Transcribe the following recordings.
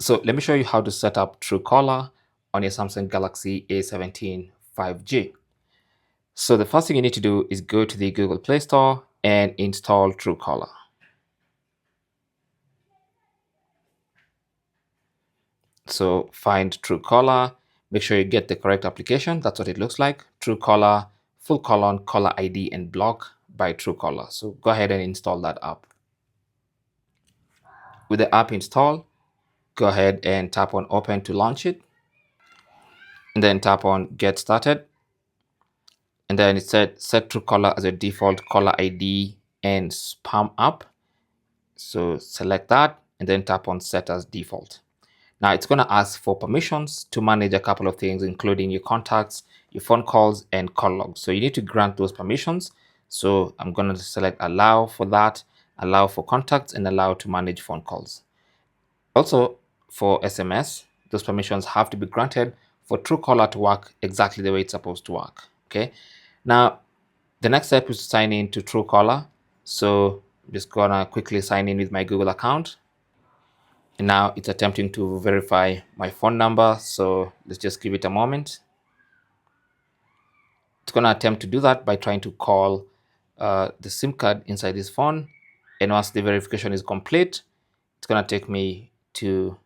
So let me show you how to set up Truecaller on your Samsung Galaxy A17 5G. So the first thing you need to do is go to the Google Play Store and install Truecaller. So find Truecaller, make sure you get the correct application. That's what it looks like. Truecaller, caller ID and block by Truecaller. So go ahead and install that app. With the app installed, go ahead and tap on open to launch it. And then tap on get started. And then it said set Truecaller as a default caller ID and spam app. So select that and then tap on set as default. Now it's going to ask for permissions to manage a couple of things, including your contacts, your phone calls, and call logs. So you need to grant those permissions. So I'm going to select allow for that, allow for contacts, and allow to manage phone calls. Also for SMS, those permissions have to be granted for Truecaller to work exactly the way it's supposed to work. Okay. Now, the next step is to sign in to Truecaller. So I'm just gonna quickly sign in with my Google account. And now it's attempting to verify my phone number. So let's just give it a moment. It's gonna attempt to do that by trying to call the SIM card inside this phone. And once the verification is complete, it's gonna take me to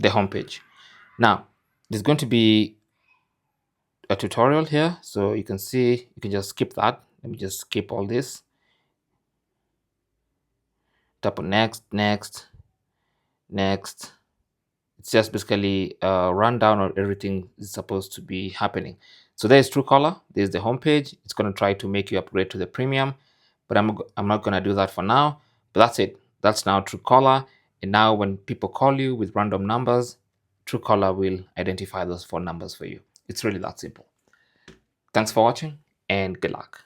the home page. Now, there's going to be a tutorial here. So you can see, you can just skip that. Let me just skip all this. Tap on next, next, next. It's just basically a rundown of everything is supposed to be happening. So there's Truecaller. There's the homepage. It's going to try to make you upgrade to the premium, but I'm not going to do that for now. But that's it. That's now Truecaller. And now when people call you with random numbers, Truecaller will identify those phone numbers for you. It's really that simple. Thanks for watching and good luck.